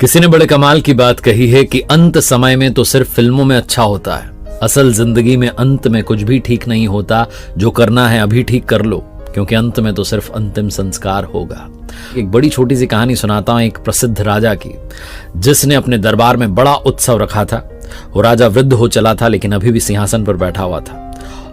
किसी ने बड़े कमाल की बात कही है कि अंत समय में तो सिर्फ फिल्मों में अच्छा होता है, असल जिंदगी में अंत में कुछ भी ठीक नहीं होता। जो करना है अभी ठीक कर लो, क्योंकि अंत में तो सिर्फ अंतिम संस्कार होगा। एक बड़ी छोटी सी कहानी सुनाता हूं एक प्रसिद्ध राजा की, जिसने अपने दरबार में बड़ा उत्सव रखा था। वो राजा वृद्ध हो चला था, लेकिन अभी भी सिंहासन पर बैठा हुआ था।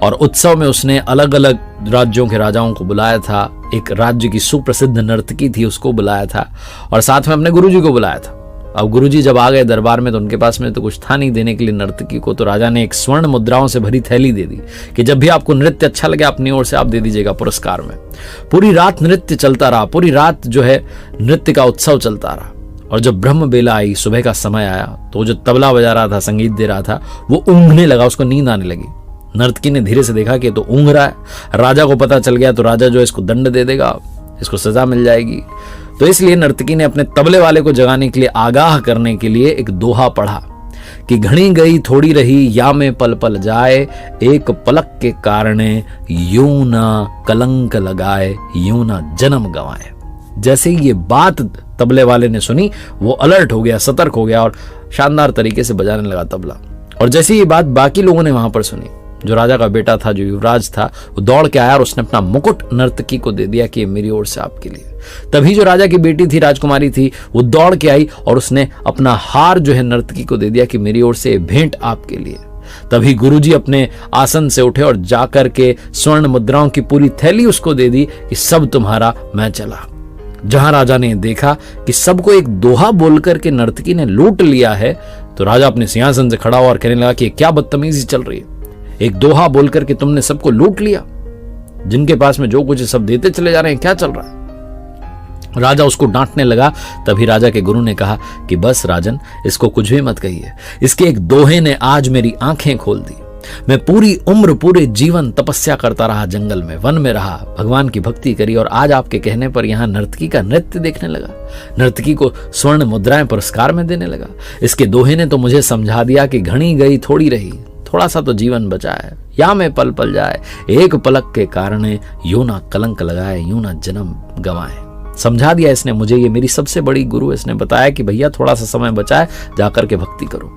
और उत्सव में उसने अलग अलग राज्यों के राजाओं को बुलाया था। एक राज्य की सुप्रसिद्ध नर्तकी थी, उसको बुलाया था, और साथ में अपने गुरुजी को बुलाया था। अब गुरुजी जब आ गए दरबार में तो उनके पास में तो कुछ था नहीं देने के लिए नर्तकी को। तो राजा ने एक स्वर्ण मुद्राओं से भरी थैली दे दी कि जब भी आपको नृत्य अच्छा लगे अपनी ओर से आप दे दीजिएगा पुरस्कार में। पूरी रात नृत्य चलता रहा, पूरी रात जो है नृत्य का उत्सव चलता रहा। और जब ब्रह्म बेला आई, सुबह का समय आया, तो जो तबला बजा रहा था, संगीत दे रहा था, वो ऊँघने लगा, उसको नींद आने लगी। नर्तकी ने धीरे से देखा कि तो ऊँघ रहा है। राजा को पता चल गया तो राजा जो है इसको दंड दे देगा, इसको सजा मिल जाएगी। तो इसलिए नर्तकी ने अपने तबले वाले को जगाने के लिए, आगाह करने के लिए एक दोहा पढ़ा कि घड़ी गई थोड़ी रही, या में पल पल जाए, एक पलक के कारणे यूं ना कलंक लगाए, यूं ना जन्म गंवाए। जैसे ही ये बात तबले वाले ने सुनी, वो अलर्ट हो गया, सतर्क हो गया और शानदार तरीके से बजाने लगा तबला। और जैसे ही ये बात बाकी लोगों ने वहां पर सुनी, जो राजा का बेटा था, जो युवराज था, वो दौड़ के आया और उसने अपना मुकुट नर्तकी को दे दिया कि ये मेरी ओर से आपके लिए। तभी जो राजा की बेटी थी, राजकुमारी थी, वो दौड़ के आई और उसने अपना हार जो है नर्तकी को दे दिया कि मेरी ओर से भेंट आपके लिए। तभी गुरुजी अपने आसन से उठे और जाकर के स्वर्ण मुद्राओं की पूरी थैली उसको दे दी कि सब तुम्हारा, मैं चला। जहां राजा ने देखा कि सबको एक दोहा बोलकर के नर्तकी ने लूट लिया है, तो राजा अपने सिंहासन से खड़ा हुआ और कहने लगा कि क्या बदतमीजी चल रही है। एक दोहा बोलकर के तुमने सबको लूट लिया, जिनके पास में जो कुछ सब देते चले जा रहे हैं, क्या चल रहा है। राजा उसको डांटने लगा। तभी राजा के गुरु ने कहा कि बस राजन, इसको कुछ भी मत कहिए। इसके एक दोहे ने आज मेरी आंखें खोल दी। मैं पूरी उम्र, पूरे जीवन तपस्या करता रहा, जंगल में, वन में रहा, भगवान की भक्ति करी, और आज आपके कहने पर यहाँ नर्तकी का नृत्य देखने लगा, नर्तकी को स्वर्ण मुद्राएं पुरस्कार में देने लगा। इसके दोहे ने तो मुझे समझा दिया कि घड़ी गई थोड़ी रही, थोड़ा सा तो जीवन बचा है, या में पल पल जाए, एक पलक के कारण यूं ना कलंक लगाए, यूं ना जन्म गंवाए। समझा दिया इसने मुझे, ये मेरी सबसे बड़ी गुरु। इसने बताया कि भैया थोड़ा सा समय बचा है, जाकर के भक्ति करो।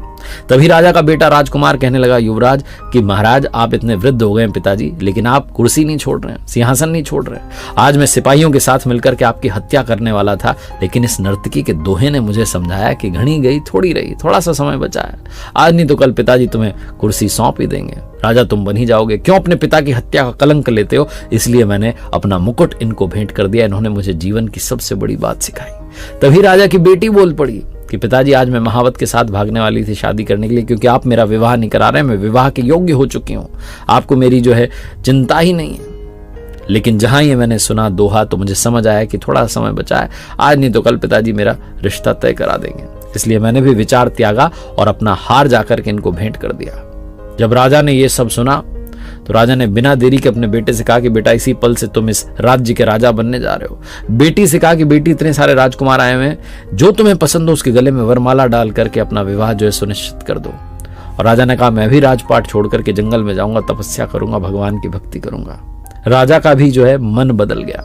तभी राजा का बेटा राजकुमार कहने लगा युवराज कि महाराज, आप इतने वृद्ध हो गए हैं पिताजी, लेकिन आप कुर्सी नहीं छोड़ रहे हैं, सिंहासन नहीं छोड़ रहे हैं। आज मैं सिपाहियों के साथ मिलकर के आपकी हत्या करने वाला था, लेकिन इस नर्तकी के दोहे ने मुझे समझाया कि घड़ी गई थोड़ी रही, थोड़ा सा समय बचा है। आज नहीं तो कल पिताजी तुम्हें कुर्सी सौंप ही देंगे, राजा तुम बन ही जाओगे। क्यों अपने पिता की हत्या का कलंक लेते हो? इसलिए मैंने अपना मुकुट इनको भेंट कर दिया। इन्होंने मुझे जीवन की सबसे बड़ी बात सिखाई। तभी राजा की बेटी बोल पड़ी कि पिताजी, आज मैं महावत के साथ भागने वाली थी शादी करने के लिए, क्योंकि आप मेरा विवाह नहीं करा रहे हैं। मैं विवाह के योग्य हो चुकी हूं, आपको मेरी जो है चिंता ही नहीं है। लेकिन जहां ये मैंने सुना दोहा, तो मुझे समझ आया कि थोड़ा समय बचा है, आज नहीं तो कल पिताजी मेरा रिश्ता तय करा देंगे। इसलिए मैंने भी विचार त्यागा और अपना हार जाकर के इनको भेंट कर दिया। जब राजा ने ये सब सुना, तो राजा ने बिना देरी के अपने बेटे से कहा कि बेटा, इसी पल से तुम इस राज्य के राजा बनने जा रहे हो। बेटी से कहा कि बेटी, इतने सारे राजकुमार आए हुए हैं, जो तुम्हें पसंद हो उसके गले में वरमाला डाल करके अपना विवाह जो है सुनिश्चित कर दो। और राजा ने कहा मैं भी राजपाट छोड़ करके जंगल में जाऊंगा, तपस्या करूंगा, भगवान की भक्ति करूंगा। राजा का भी जो है मन बदल गया।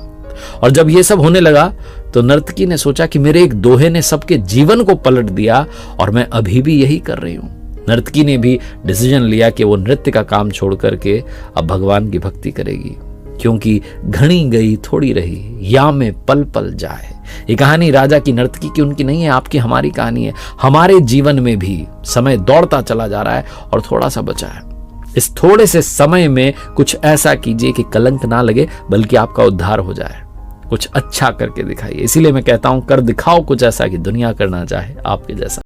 और जब ये सब होने लगा, तो नर्तकी ने सोचा कि मेरे एक दोहे ने सबके जीवन को पलट दिया, और मैं अभी भी यही कर रही हूं। नर्तकी ने भी डिसीजन लिया कि वो नृत्य का काम छोड़ करके अब भगवान की भक्ति करेगी, क्योंकि घड़ी गई थोड़ी रही, या में पल पल जाए। ये कहानी राजा की, नर्तकी की, उनकी नहीं है, आपकी, हमारी कहानी है। हमारे जीवन में भी समय दौड़ता चला जा रहा है और थोड़ा सा बचा है। इस थोड़े से समय में कुछ ऐसा कीजिए कि कलंक ना लगे, बल्कि आपका उद्धार हो जाए। कुछ अच्छा करके दिखाइए। इसीलिए मैं कहता हूं, कर दिखाओ कुछ ऐसा कि दुनिया करना चाहे आपके जैसा।